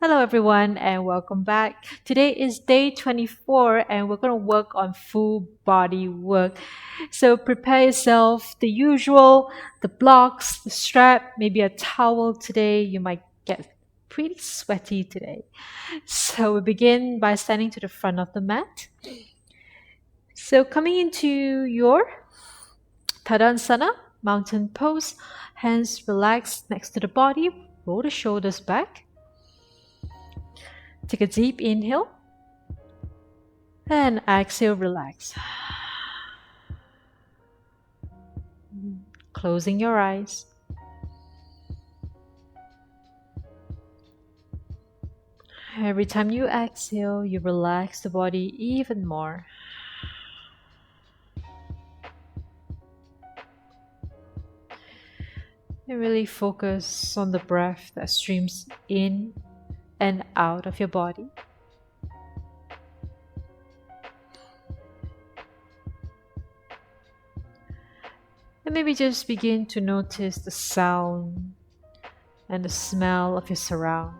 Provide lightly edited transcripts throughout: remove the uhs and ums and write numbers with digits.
Hello, everyone, and welcome back. Today is day 24, and we're going to work on full body work. So, prepare yourself the usual, the blocks, the strap, maybe a towel today. You might get pretty sweaty today. So, we begin by standing to the front of the mat. So, coming into your Tadasana, mountain pose, hands relaxed next to the body, roll the shoulders back. Take a deep inhale. And exhale, relax. Closing your eyes. Every time you exhale, you relax the body even more. And really focus on the breath that streams in and out of your body. And maybe just begin to notice the sound and the smell of your surround.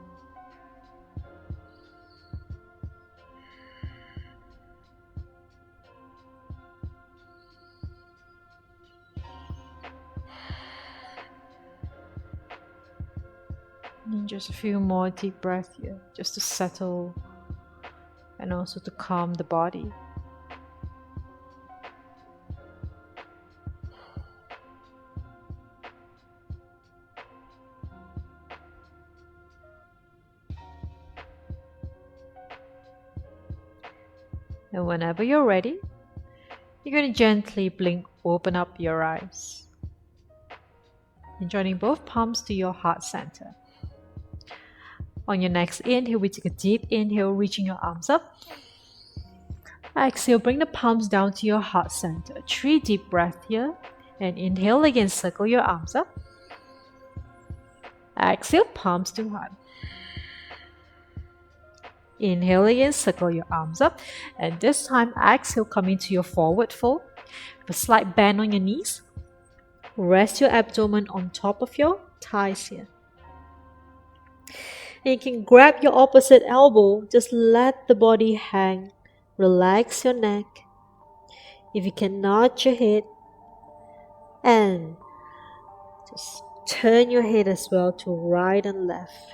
And just a few more deep breaths here, just to settle and also to calm the body. And whenever you're ready, you're going to gently blink, open up your eyes. And joining both palms to your heart center. On your next inhale, we take a deep inhale, reaching your arms up. Exhale, bring the palms down to your heart center. 3 deep breaths here. And inhale again, circle your arms up. Exhale, palms to heart. Inhale again, circle your arms up. And this time, exhale, come into your forward fold. With a slight bend on your knees. Rest your abdomen on top of your thighs here. And you can grab your opposite elbow, just let the body hang. Relax your neck. If you can nod your head, and just turn your head as well to right and left.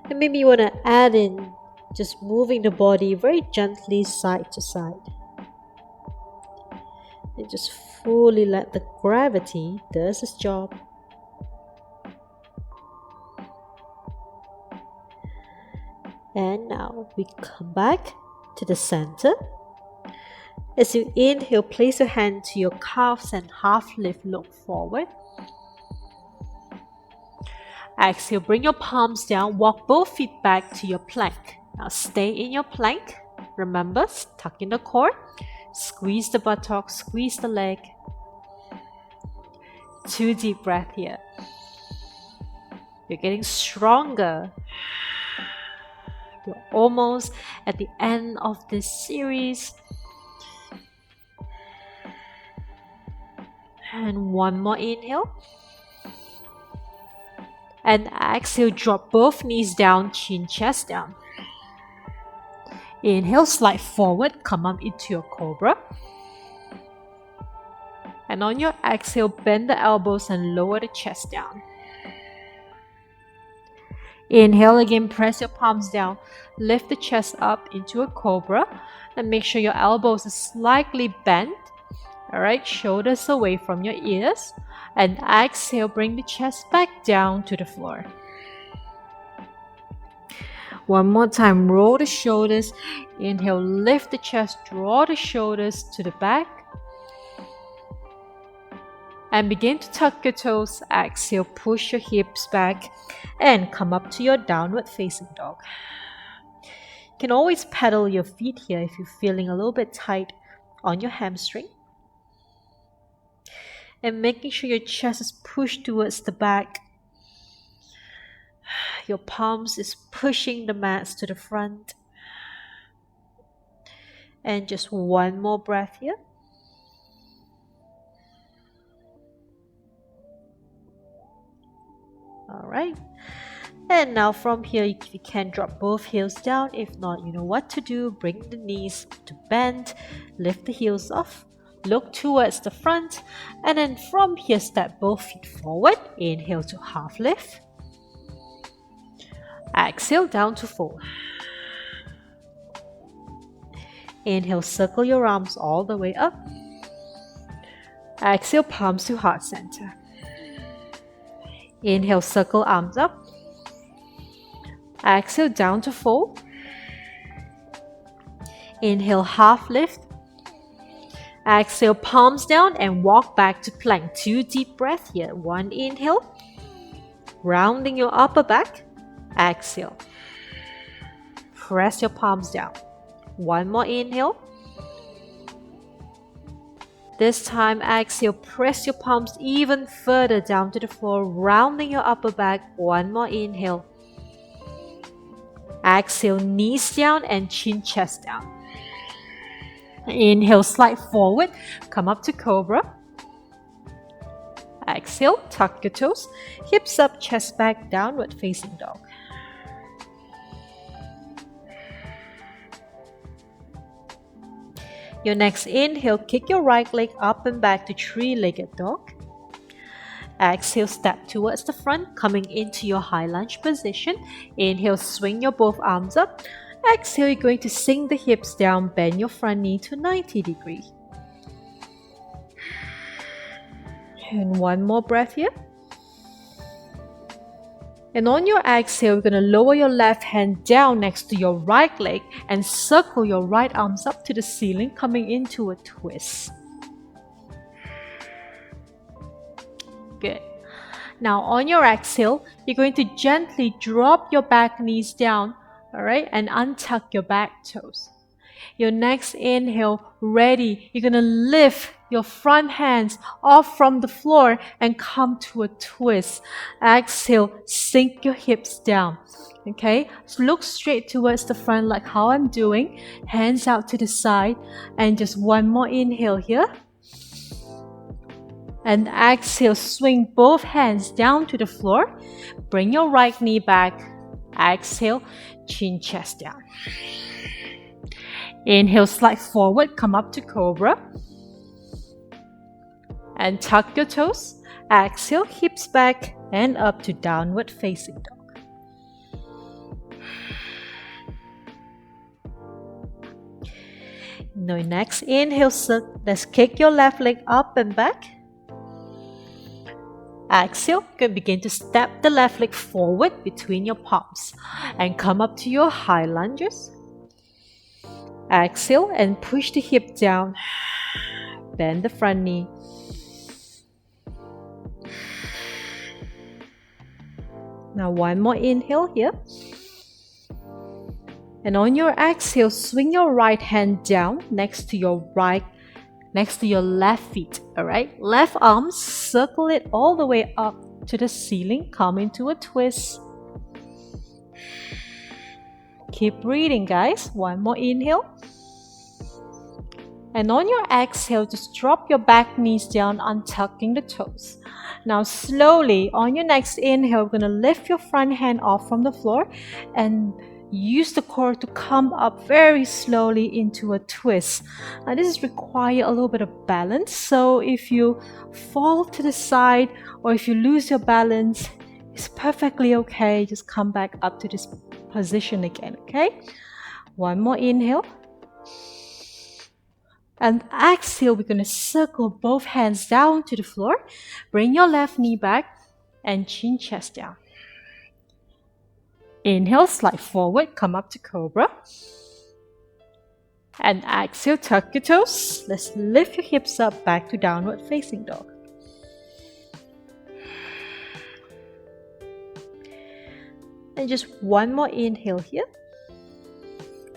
And maybe you want to add in just moving the body very gently side to side. And just fully let the gravity do its job. And now we come back to the center. As you inhale, place your hand to your calves and half lift, look forward. Exhale, bring your palms down, walk both feet back to your plank. Now stay in your plank. Remember, tuck in the core, squeeze the buttocks, squeeze the leg. 2 deep breaths here. You're getting stronger. You're almost at the end of this series. And one more inhale. And exhale, drop both knees down, chin, chest down. Inhale, slide forward, come up into your cobra. And on your exhale, bend the elbows and lower the chest down. Inhale again, press your palms down, lift the chest up into a cobra, and make sure your elbows are slightly bent. Alright, shoulders away from your ears. And exhale, bring the chest back down to the floor. One more time, roll the shoulders. Inhale, lift the chest, draw the shoulders to the back. And begin to tuck your toes. Exhale, push your hips back and come up to your downward facing dog. You can always pedal your feet here if you're feeling a little bit tight on your hamstring. And making sure your chest is pushed towards the back. Your palms is pushing the mats to the front. And just one more breath here. All right. And now from here, if you can drop both heels down. If not, you know what to do. Bring the knees to bend, lift the heels off, look towards the front, and then from here, step both feet forward. Inhale to half lift. Exhale down to fold. Inhale, circle your arms all the way up. Exhale, palms to heart center. Inhale, circle arms up. Exhale, down to fold. Inhale, half lift. Exhale, palms down and walk back to plank. 2 deep breaths here. 1 inhale. Rounding your upper back. Exhale. Press your palms down. 1 more inhale. This time, exhale, press your palms even further down to the floor, rounding your upper back. 1 more inhale. Exhale, knees down and chin chest down. Inhale, slide forward, come up to cobra. Exhale, tuck your toes, hips up, chest back, downward facing dog. Your next inhale, kick your right leg up and back to three-legged dog. Exhale, step towards the front, coming into your high lunge position. Inhale, swing your both arms up. Exhale, you're going to sink the hips down, bend your front knee to 90 degrees. And 1 more breath here. And on your exhale, you're going to lower your left hand down next to your right leg and circle your right arms up to the ceiling, coming into a twist. Good. Now on your exhale, you're going to gently drop your back knees down, all right, and untuck your back toes. Your next inhale, ready, you're going to lift your front hands off from the floor and come to a twist. Exhale, sink your hips down. Okay, so look straight towards the front like how I'm doing. Hands out to the side, and just 1 more inhale here. And exhale, swing both hands down to the floor. Bring your right knee back. Exhale, chin chest down. Inhale, slide forward, come up to cobra. And tuck your toes. Exhale, hips back and up to downward facing dog. Now next inhale, let's kick your left leg up and back. Exhale, you can begin to step the left leg forward between your palms and come up to your high lunges. Exhale and push the hip down. Bend the front knee. Now 1 more inhale here. And on your exhale, swing your right hand down next to your left feet, all right? Left arm, circle it all the way up to the ceiling, come into a twist. Keep breathing, guys. 1 more inhale. And on your exhale, just drop your back knees down, untucking the toes. Now slowly, on your next inhale, we're going to lift your front hand off from the floor and use the core to come up very slowly into a twist. Now this requires a little bit of balance, so if you fall to the side or if you lose your balance, it's perfectly okay. Just come back up to this position again, okay? 1 more inhale. And exhale, we're going to circle both hands down to the floor. Bring your left knee back and chin chest down. Inhale, slide forward, come up to cobra. And exhale, tuck your toes. Let's lift your hips up back to downward facing dog. And just 1 more inhale here.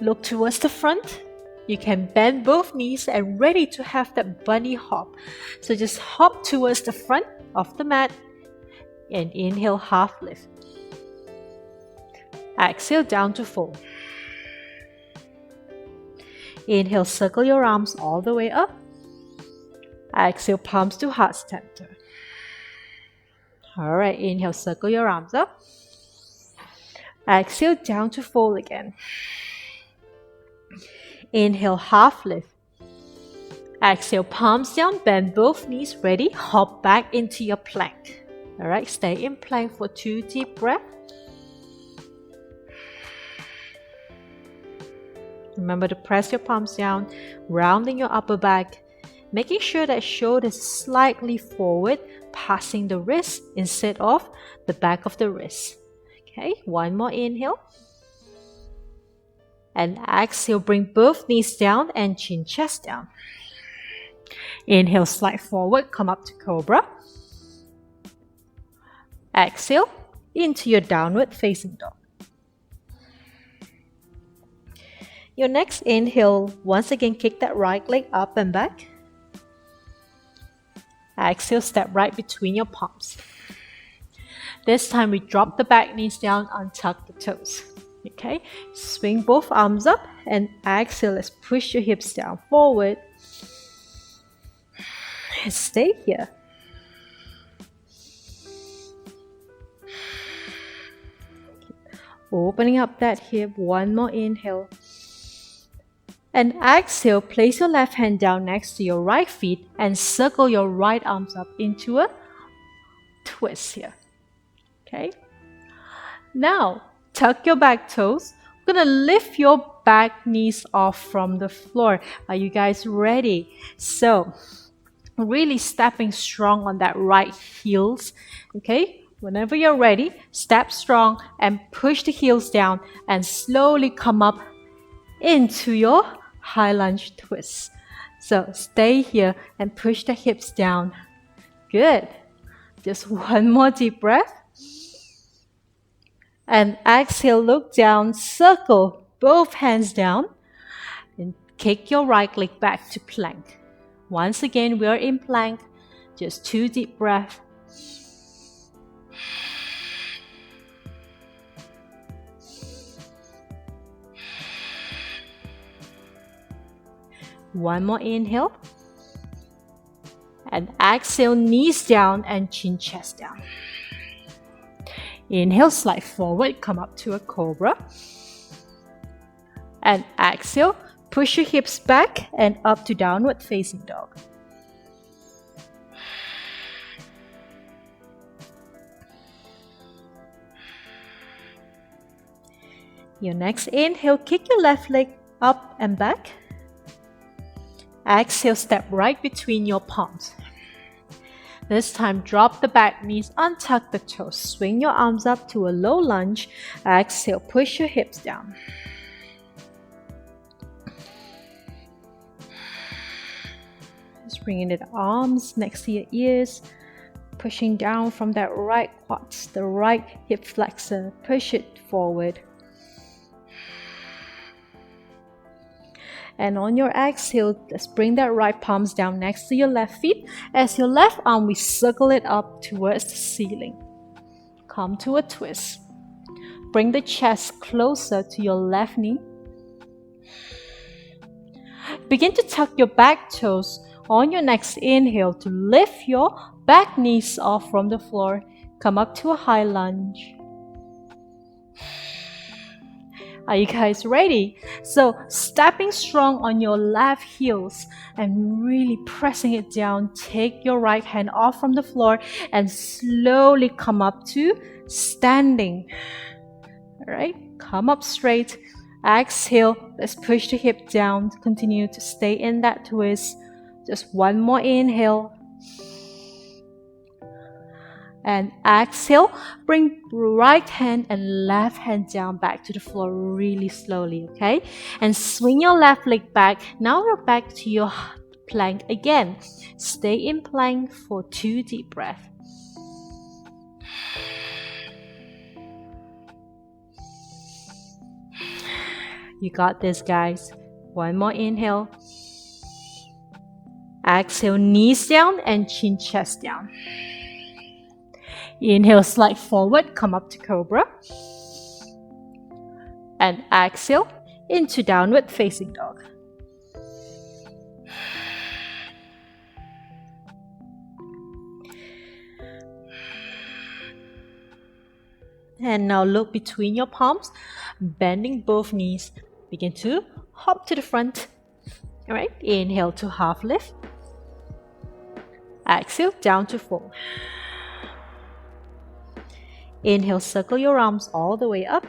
Look towards the front. You can bend both knees and ready to have that bunny hop. So just hop towards the front of the mat and inhale, half lift. Exhale, down to fold. Inhale, circle your arms all the way up. Exhale, palms to heart center. All right, inhale, circle your arms up. Exhale, down to fold again. Inhale, half lift. Exhale, palms down, bend both knees, ready, hop back into your plank. All right, stay in plank for 2 deep breaths. Remember to press your palms down, rounding your upper back, making sure that shoulders slightly forward, passing the wrist instead of the back of the wrist. Okay, one more inhale. And exhale, bring both knees down and chin chest down. Inhale, slide forward, come up to cobra. Exhale, into your downward facing dog. Your next inhale, once again kick that right leg up and back. Exhale, step right between your palms. This time we drop the back knees down, untuck the toes. Okay, swing both arms up and exhale, let's push your hips down forward. And stay here. Opening up that hip, one more inhale. And exhale, place your left hand down next to your right feet and circle your right arms up into a twist here. Okay. Now, tuck your back toes. We're going to lift your back knees off from the floor. Are you guys ready? So, really stepping strong on that right heels. Okay. Whenever you're ready, step strong and push the heels down and slowly come up into your high lunge twist. So stay here and push the hips down. Good. Just one more deep breath. And exhale, look down, circle both hands down and kick your right leg back to plank. Once again, we are in plank. Just 2 deep breaths. One more inhale. And exhale, knees down and chin chest down. Inhale, slide forward, come up to a cobra. And exhale, push your hips back and up to downward facing dog. Your next inhale, kick your left leg up and back. Exhale, step right between your palms. This time, drop the back knees, untuck the toes, swing your arms up to a low lunge. Exhale, push your hips down. Just bringing the arms next to your ears, pushing down from that right quad, the right hip flexor, push it forward. And on your exhale, let's bring that right palms down next to your left feet. As your left arm, we circle it up towards the ceiling. Come to a twist. Bring the chest closer to your left knee. Begin to tuck your back toes on your next inhale to lift your back knees off from the floor. Come up to a high lunge. Are you guys ready? So stepping strong on your left heels and really pressing it down. Take your right hand off from the floor and slowly come up to standing. All right, come up straight. Exhale, let's push the hip down. Continue to stay in that twist. Just one more inhale. And exhale, bring right hand and left hand down back to the floor really slowly, okay? And swing your left leg back. Now you're back to your plank again. Stay in plank for 2 deep breaths. You got this, guys. One more inhale. Exhale, knees down and chin chest down. Inhale, slide forward, come up to cobra. And exhale into downward facing dog. And now look between your palms, bending both knees. Begin to hop to the front. All right, inhale to half lift. Exhale, down to full. Inhale, circle your arms all the way up.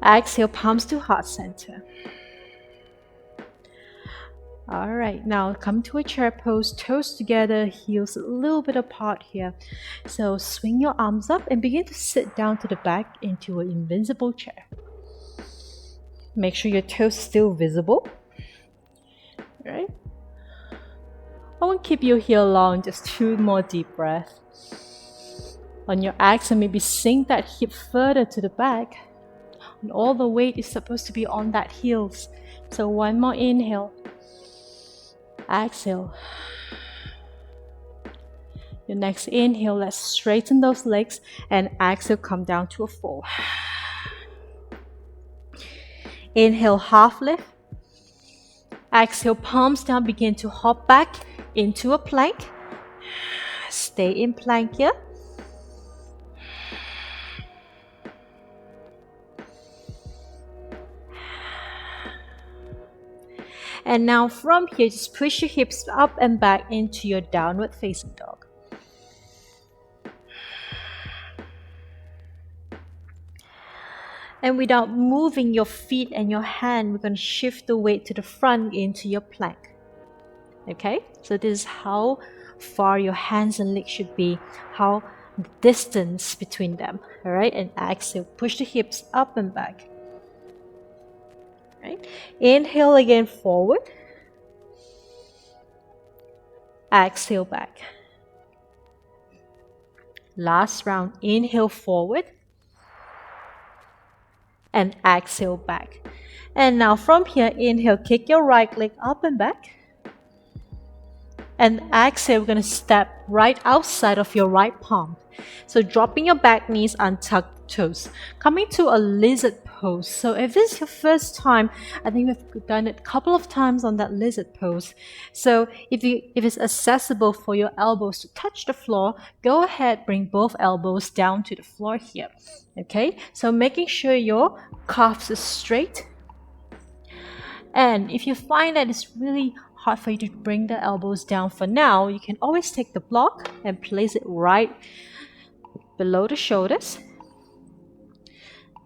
Exhale, palms to heart center. All right, now come to a chair pose, toes together, heels a little bit apart here. So swing your arms up and begin to sit down to the back into an invincible chair. Make sure your toes still visible. All right. I won't keep you here long, just 2 more deep breaths. On your exhale, maybe sink that hip further to the back. And all the weight is supposed to be on that heels. So 1 more inhale. Exhale. Your next inhale, let's straighten those legs, and exhale, come down to a fold. Inhale, half lift. Exhale, palms down, begin to hop back into a plank. Stay in plank here. And now from here, just push your hips up and back into your downward facing dog. And without moving your feet and your hand, we're going to shift the weight to the front into your plank. Okay, so this is how far your hands and legs should be, how the distance between them. All right, and exhale, push the hips up and back. Right. Inhale again, forward. Exhale, back. Last round, inhale, forward. And exhale, back. And now from here, inhale, kick your right leg up and back. And exhale, we're going to step right outside of your right palm. So dropping your back knees, untuck toes. Coming to a lizard pose. So if this is your first time, I think we've done it a couple of times on that lizard pose. So if it's accessible for your elbows to touch the floor, go ahead, bring both elbows down to the floor here. Okay, so making sure your calves are straight. And if you find that it's really hard for you to bring the elbows down for now, you can always take the block and place it right below the shoulders.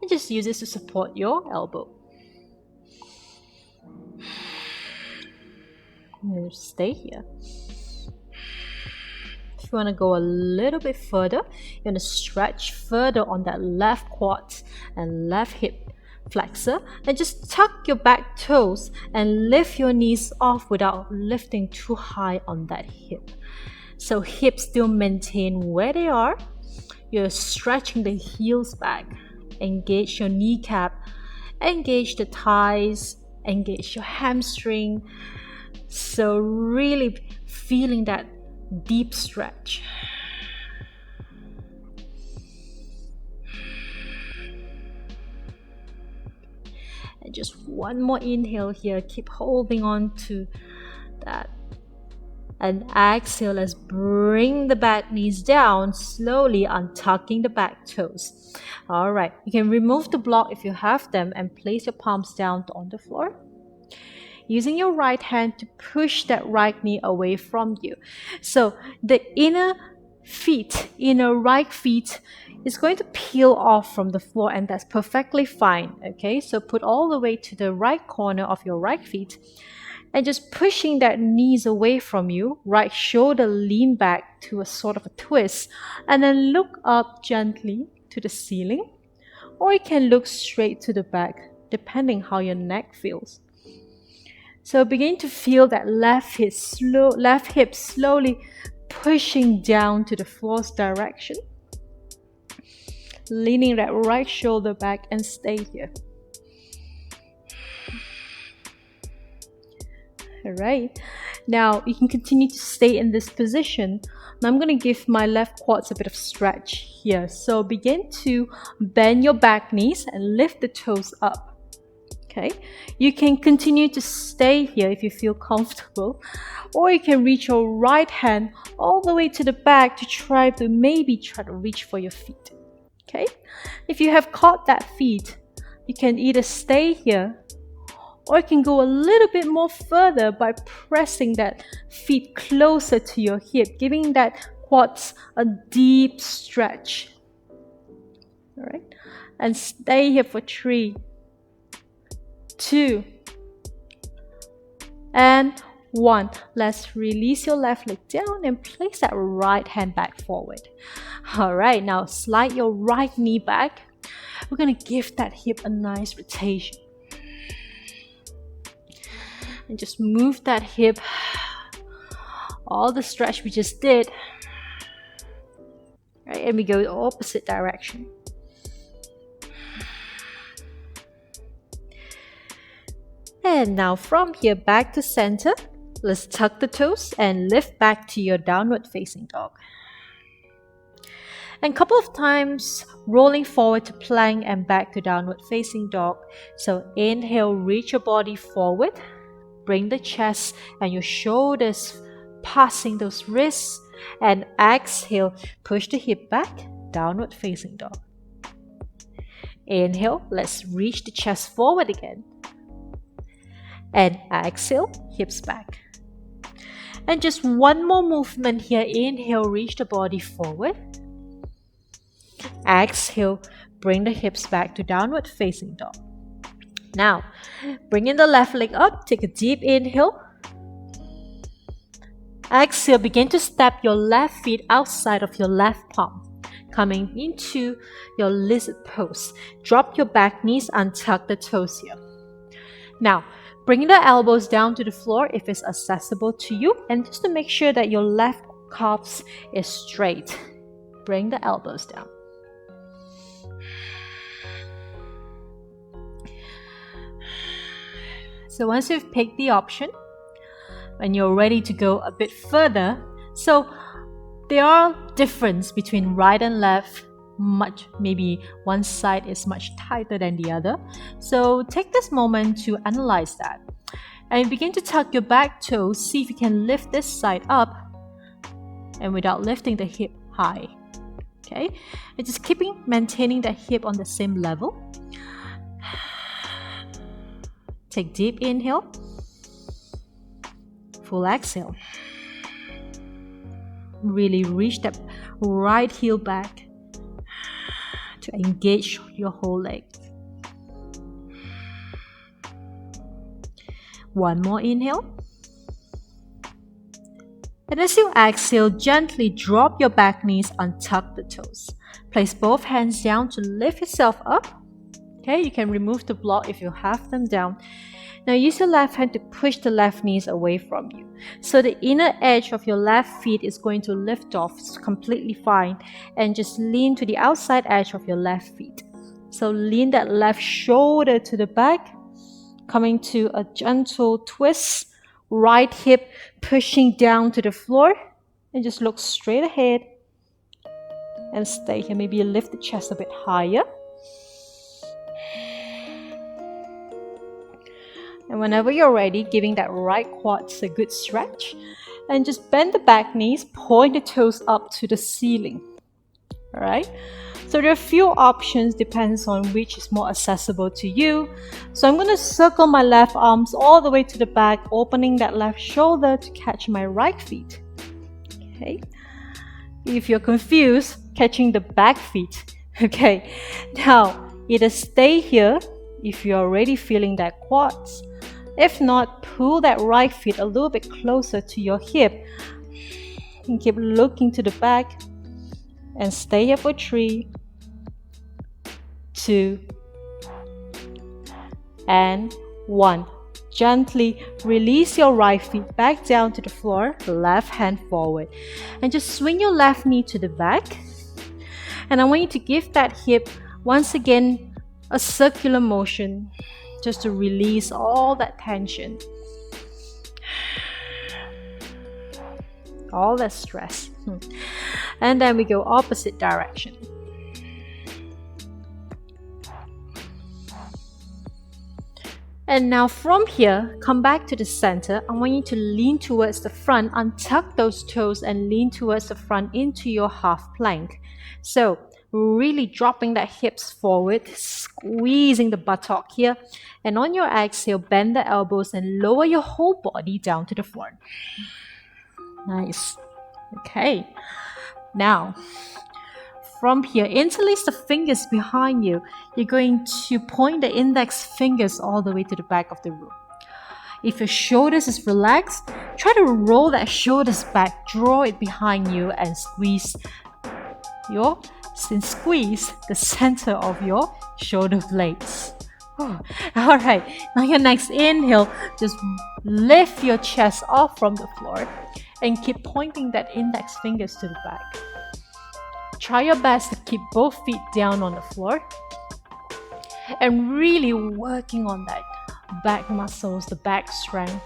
And just use this to support your elbow. And stay here. If you want to go a little bit further, you're going to stretch further on that left quad and left hip flexor, and just tuck your back toes and lift your knees off without lifting too high on that hip. So hips still maintain where they are. You're stretching the heels back. Engage your kneecap, engage the thighs, engage your hamstring. So really feeling that deep stretch. And just 1 more inhale here. Keep holding on to that. And exhale, let's bring the back knees down, slowly untucking the back toes. All right, you can remove the block if you have them and place your palms down on the floor. Using your right hand to push that right knee away from you. So the inner right feet is going to peel off from the floor, and that's perfectly fine. Okay, so put all the way to the right corner of your right feet. And just pushing that knees away from you, right shoulder lean back to a sort of a twist, and then look up gently to the ceiling, or you can look straight to the back, depending how your neck feels. So begin to feel that left hip slowly pushing down to the floor's direction, leaning that right shoulder back and stay here. Alright, now you can continue to stay in this position. Now I'm going to give my left quads a bit of stretch here. So begin to bend your back knees and lift the toes up. Okay, you can continue to stay here if you feel comfortable, or you can reach your right hand all the way to the back to try to reach for your feet. Okay, if you have caught that feet, you can either stay here or you can go a little bit more further by pressing that feet closer to your hip, giving that quads a deep stretch. All right, and stay here for 3, 2, and 1. Let's release your left leg down and place that right hand back forward. All right, now slide your right knee back. We're going to give that hip a nice rotation. And just move that hip. All the stretch we just did. Right, and we go the opposite direction. And now from here back to center. Let's tuck the toes and lift back to your downward facing dog. And a couple of times rolling forward to plank and back to downward facing dog. So inhale, reach your body forward. Bring the chest and your shoulders passing those wrists. And exhale, push the hip back, downward facing dog. Inhale, let's reach the chest forward again. And exhale, hips back. And just one more movement here. Inhale, reach the body forward. Exhale, bring the hips back to downward facing dog. Now, bring in the left leg up. Take a deep inhale. Exhale, begin to step your left feet outside of your left palm, coming into your lizard pose. Drop your back knees, untuck the toes here. Now, bring the elbows down to the floor if it's accessible to you, and just to make sure that your left calves is straight. Bring the elbows down. So once you've picked the option, when you're ready to go a bit further, so there are differences between right and left. Maybe one side is much tighter than the other. So take this moment to analyze that. And begin to tuck your back toes. See if you can lift this side up and without lifting the hip high. Okay? And just maintaining the hip on the same level. Take deep inhale. Full exhale. Really reach that right heel back to engage your whole leg. One more inhale. And as you exhale, gently drop your back knees, untuck the toes. Place both hands down to lift yourself up. Okay, you can remove the block if you have them down. Now use your left hand to push the left knees away from you. So the inner edge of your left feet is going to lift off. It's completely fine. And just lean to the outside edge of your left feet. So lean that left shoulder to the back. Coming to a gentle twist. Right hip pushing down to the floor. And just look straight ahead. And stay here. Maybe lift the chest a bit higher. And whenever you're ready, giving that right quads a good stretch. And just bend the back knees, point the toes up to the ceiling. Alright? So there are a few options, depends on which is more accessible to you. So I'm going to circle my left arms all the way to the back, opening that left shoulder to catch my right feet. Okay? If you're confused, catching the back feet. Okay? Now, either stay here if you're already feeling that quads. If not, pull that right foot a little bit closer to your hip. And keep looking to the back. And stay here for 3, 2, and 1. Gently release your right foot back down to the floor, left hand forward. And just swing your left knee to the back. And I want you to give that hip, once again, a circular motion, just to release all that tension, all that stress. And then we go opposite direction. And now from here, come back to the center. I want you to lean towards the front, untuck those toes and lean towards the front into your half plank. So really dropping the hips forward, squeezing the buttock here. And on your exhale, bend the elbows and lower your whole body down to the floor. Nice. Okay. Now, from here, interlace the fingers behind you. You're going to point the index fingers all the way to the back of the room. If your shoulders is relaxed, try to roll that shoulders back, draw it behind you, and squeeze the center of your shoulder blades. Oh, all right, now your next inhale, just lift your chest off from the floor and keep pointing that index fingers to the back. Try your best to keep both feet down on the floor and really working on that back muscles, the back strength.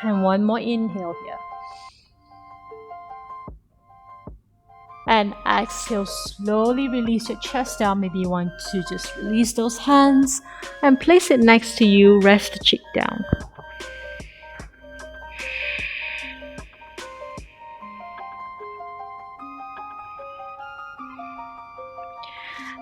And one more inhale here. And exhale, slowly release your chest down. Maybe you want to just release those hands and place it next to you. Rest the cheek down.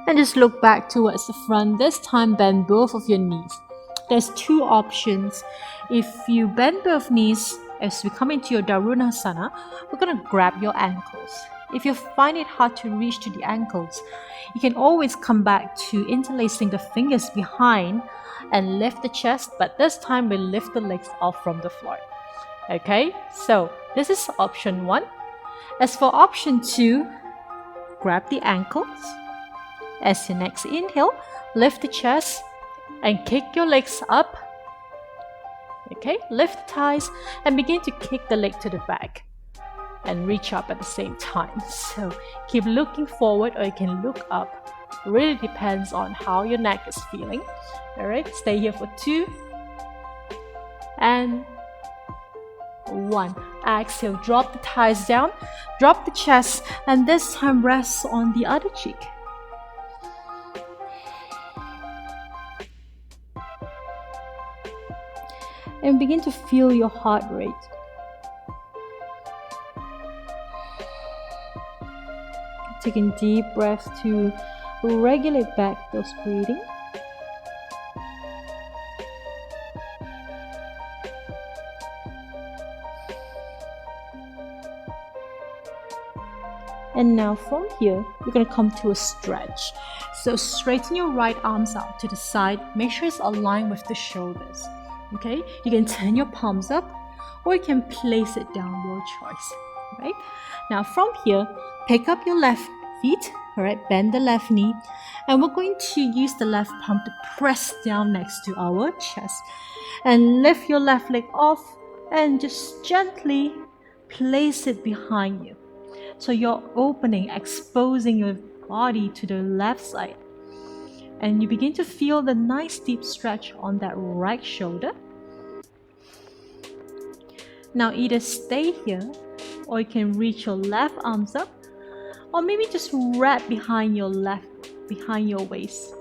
And just look back towards the front. This time, bend both of your knees. There's two options. If you bend both knees as we come into your Darunasana, we're going to grab your ankles. If you find it hard to reach to the ankles, you can always come back to interlacing the fingers behind and lift the chest, but this time we lift the legs off from the floor. Okay, so this is option 1. As for option 2, grab the ankles. As your next inhale, lift the chest and kick your legs up. Okay, lift the thighs and begin to kick the leg to the back and reach up at the same time. So keep looking forward or you can look up. It really depends on how your neck is feeling. All right, stay here for 2 and 1. Exhale, drop the thighs down, drop the chest, and this time rest on the other cheek. And begin to feel your heart rate. Taking deep breaths to regulate back those breathing. And now from here, we're going to come to a stretch. So straighten your right arms out to the side. Make sure it's aligned with the shoulders. Okay, you can turn your palms up or you can place it down, your choice. Right? Now from here, pick up your left feet, all right, bend the left knee, and we're going to use the left palm to press down next to our chest. And lift your left leg off and just gently place it behind you. So you're opening, exposing your body to the left side. And you begin to feel the nice deep stretch on that right shoulder. Now either stay here or you can reach your left arms up or maybe just wrap behind your waist.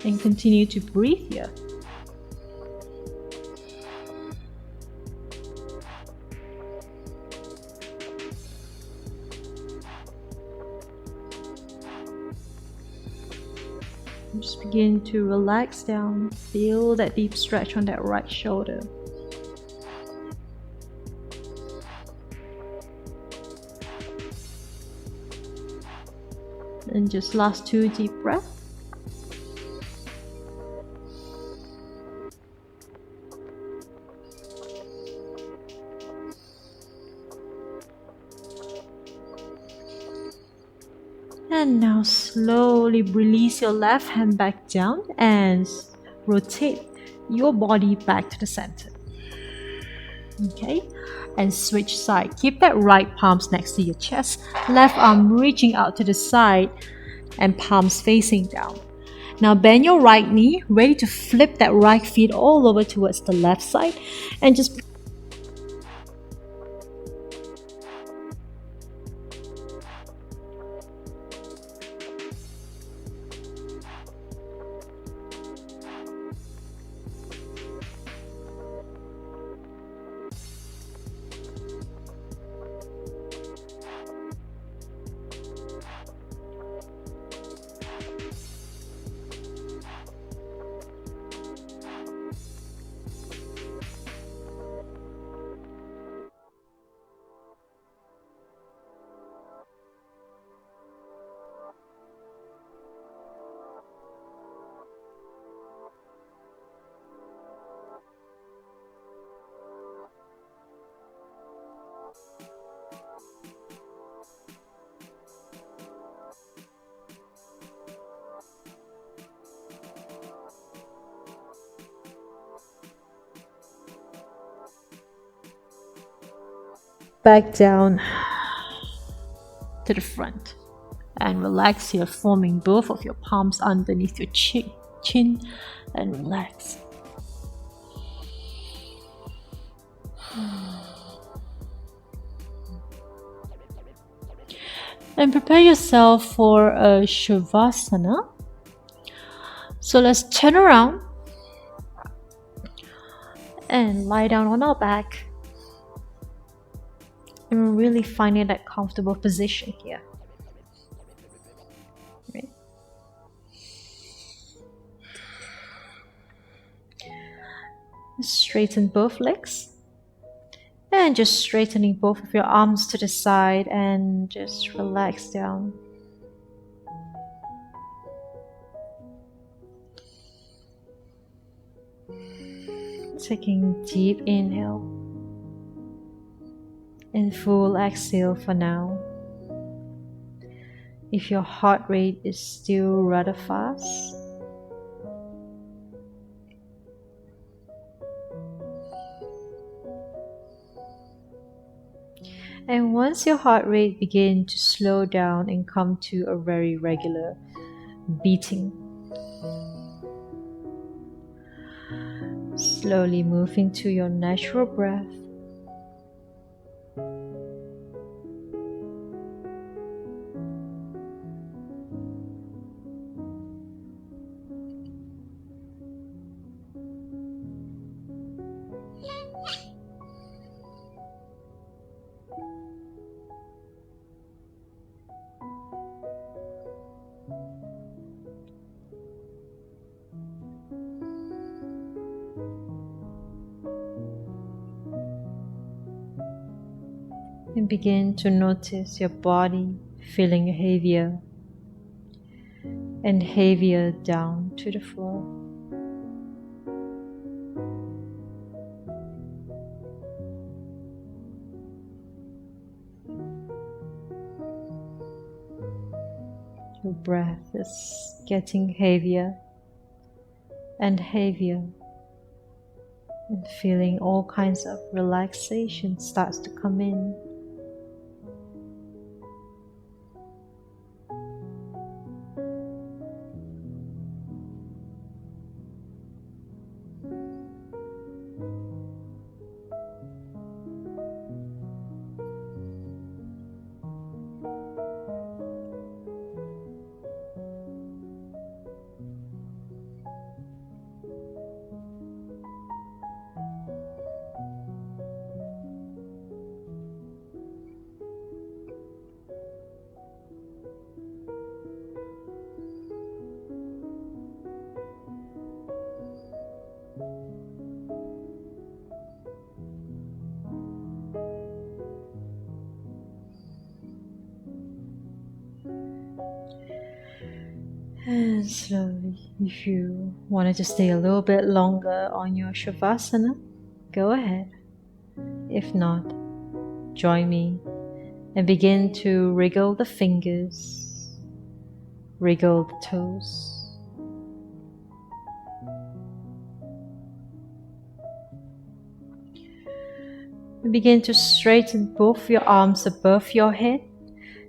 And continue to breathe here. Just begin to relax down. Feel that deep stretch on that right shoulder. And just last 2 deep breaths. And now slowly release your left hand back down and rotate your body back to the center. Okay, and switch side. Keep that right palms next to your chest, left arm reaching out to the side and palms facing down. Now bend your right knee, ready to flip that right feet all over towards the left side and just back down to the front. And relax here, forming both of your palms underneath your chin and relax. And prepare yourself for a Shavasana. So let's turn around and lie down on our back. And really finding that comfortable position here. Right. Straighten both legs. And just straightening both of your arms to the side and just relax down. Taking deep inhale and full exhale for now. If your heart rate is still rather fast, and once your heart rate begins to slow down and come to a very regular beating, slowly move into your natural breath. And begin to notice your body feeling heavier and heavier down to the floor. Your breath is getting heavier and heavier, and feeling all kinds of relaxation starts to come in. And slowly, if you wanted to stay a little bit longer on your Shavasana, go ahead. If not, join me and begin to wriggle the fingers, wriggle the toes. And begin to straighten both your arms above your head.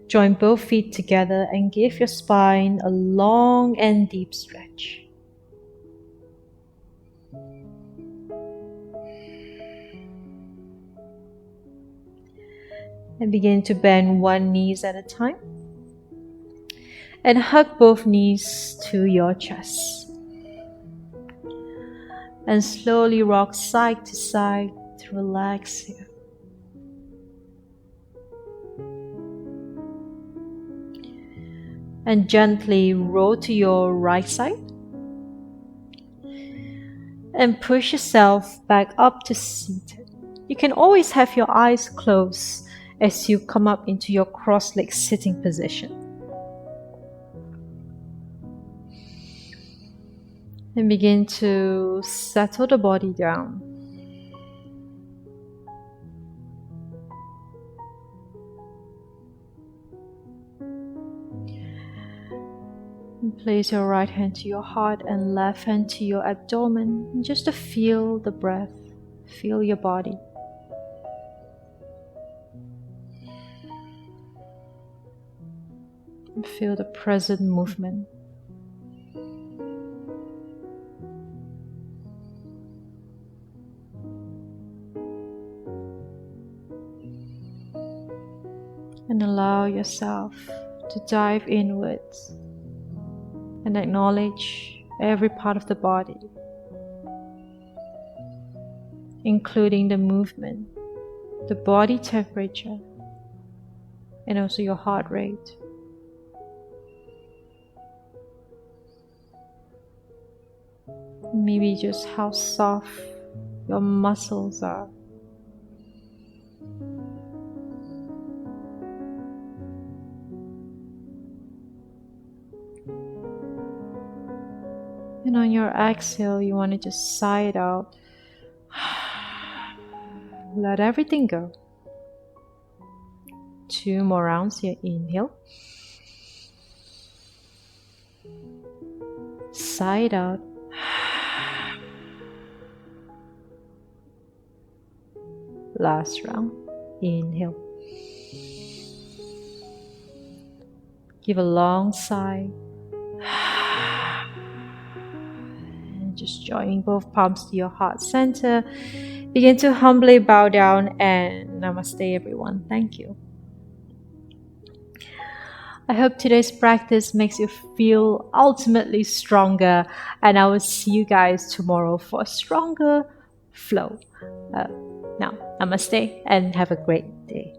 Join both feet together and give your spine a long and deep stretch. And begin to bend one knee at a time. And hug both knees to your chest. And slowly rock side to side to relax here. And gently roll to your right side. And push yourself back up to seated. You can always have your eyes closed as you come up into your cross-legged sitting position. And begin to settle the body down. And place your right hand to your heart and left hand to your abdomen, and just to feel the breath, feel your body. Feel the present movement. And allow yourself to dive inwards and acknowledge every part of the body, including the movement, the body temperature, and also your heart rate. Maybe just how soft your muscles are. And on your exhale, you want to just sigh it out. Let everything go. 2 more rounds here. Inhale. Sigh it out. Last round. Inhale. Give a long sigh. And just joining both palms to your heart center. Begin to humbly bow down and namaste, everyone. Thank you. I hope today's practice makes you feel ultimately stronger, and I will see you guys tomorrow for a stronger flow. Now, namaste and have a great day.